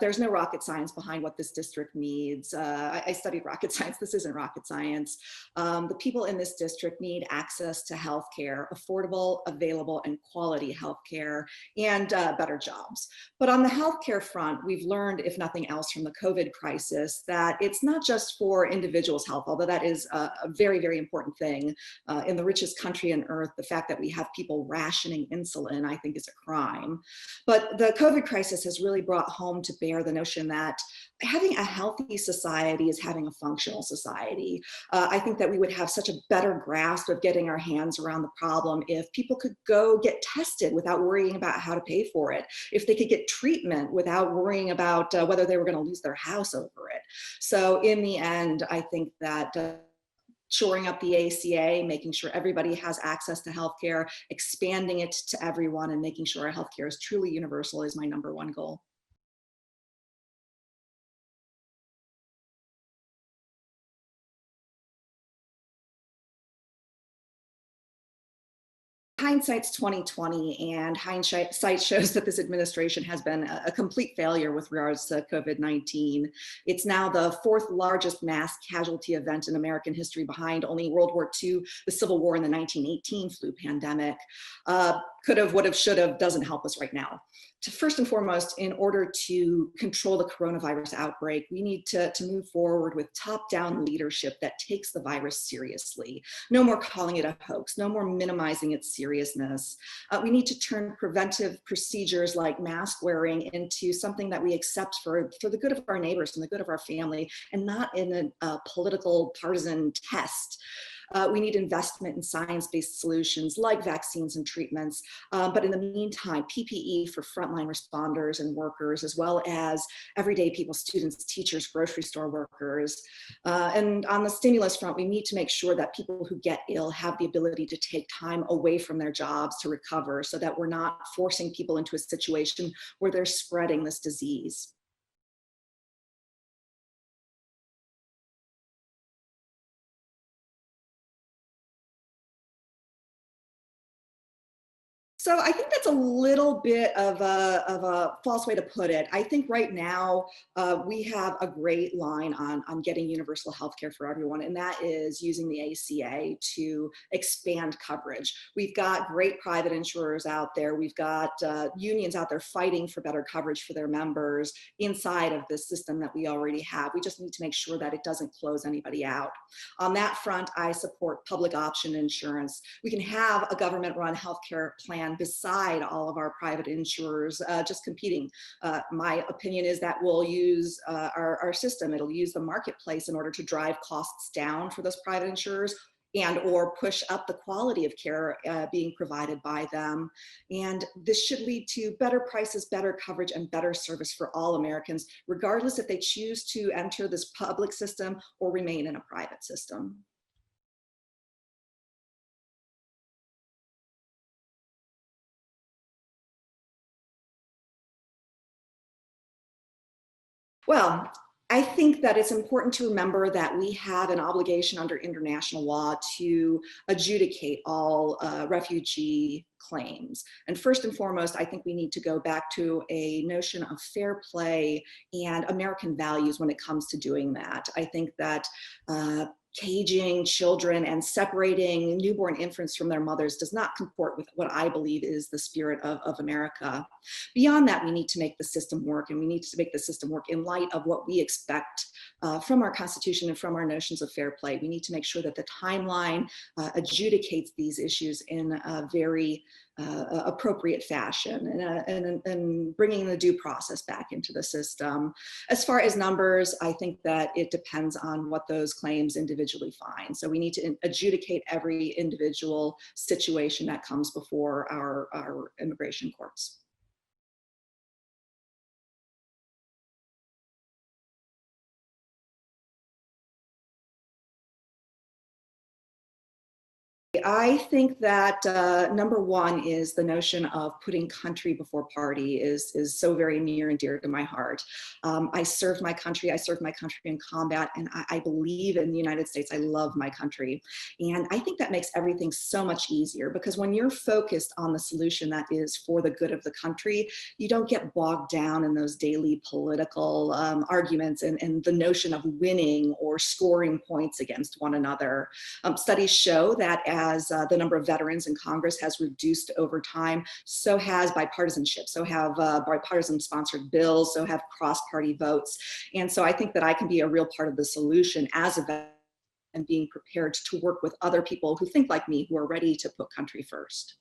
there's no rocket science behind what this district needs. I studied rocket science. This isn't rocket science. The people in this district need access to healthcare, affordable, available, and quality healthcare, and better jobs. But on the healthcare front, we've learned, if nothing else, from the COVID crisis that it's not just for individuals' health, although that is a very, very important thing. In the richest country on earth, the fact that we have people rationing insulin, I think, is a crime. But the COVID crisis has really brought home to bear the notion that having a healthy society is having a functional society. I think that we would have such a better grasp of getting our hands around the problem if people could go get tested without worrying about how to pay for it, if they could get treatment without worrying about whether they were going to lose their house over it. So in the end, I think that shoring up the ACA, making sure everybody has access to healthcare, expanding it to everyone, and making sure our healthcare is truly universal is my #1 goal. Hindsight's 2020, and hindsight shows that this administration has been a complete failure with regards to COVID-19. It's now the 4th largest mass casualty event in American history, behind only World War II, the Civil War, and the 1918 flu pandemic. Could have, would have, should have doesn't help us right now. First and foremost, in order to control the coronavirus outbreak, we need to move forward with top-down leadership that takes the virus seriously. No more calling it a hoax, no more minimizing its seriousness. We need to turn preventive procedures like mask wearing into something that we accept for the good of our neighbors and the good of our family, and not in a political partisan test. We need investment in science-based solutions like vaccines and treatments. But in the meantime, PPE for frontline responders and workers, as well as everyday people, students, teachers, grocery store workers. And on the stimulus front, we need to make sure that people who get ill have the ability to take time away from their jobs to recover, so that we're not forcing people into a situation where they're spreading this disease. So I think that's a little bit of a false way to put it. I think right now we have a great line on getting universal health care for everyone, and that is using the ACA to expand coverage. We've got great private insurers out there. We've got unions out there fighting for better coverage for their members inside of the system that we already have. We just need to make sure that it doesn't close anybody out. On that front, I support public option insurance. We can have a government-run healthcare plan beside all of our private insurers just competing. My opinion is that we'll use our system. It'll use the marketplace in order to drive costs down for those private insurers, and or push up the quality of care being provided by them. And this should lead to better prices, better coverage, and better service for all Americans, regardless if they choose to enter this public system or remain in a private system. Well, I think that it's important to remember that we have an obligation under international law to adjudicate all refugee claims. And first and foremost, I think we need to go back to a notion of fair play and American values when it comes to doing that. I think that caging children and separating newborn infants from their mothers does not comport with what I believe is the spirit of America. Beyond that, we need to make the system work, and we need to make the system work in light of what we expect from our Constitution and from our notions of fair play. We need to make sure that the timeline adjudicates these issues in a very appropriate fashion, and bringing the due process back into the system. As far as numbers, I think that it depends on what those claims individually find. So we need to adjudicate every individual situation that comes before our immigration courts. I think that number one is the notion of putting country before party is so very near and dear to my heart. I served my country. I served my country in combat, and I believe in the United States. I love my country. And I think that makes everything so much easier, because when you're focused on the solution that is for the good of the country, you don't get bogged down in those daily political arguments and the notion of winning or scoring points against one another. Studies show that as the number of veterans in Congress has reduced over time, so has bipartisanship, so have bipartisan sponsored bills, so have cross-party votes. And so I think that I can be a real part of the solution as a veteran and being prepared to work with other people who think like me, who are ready to put country first.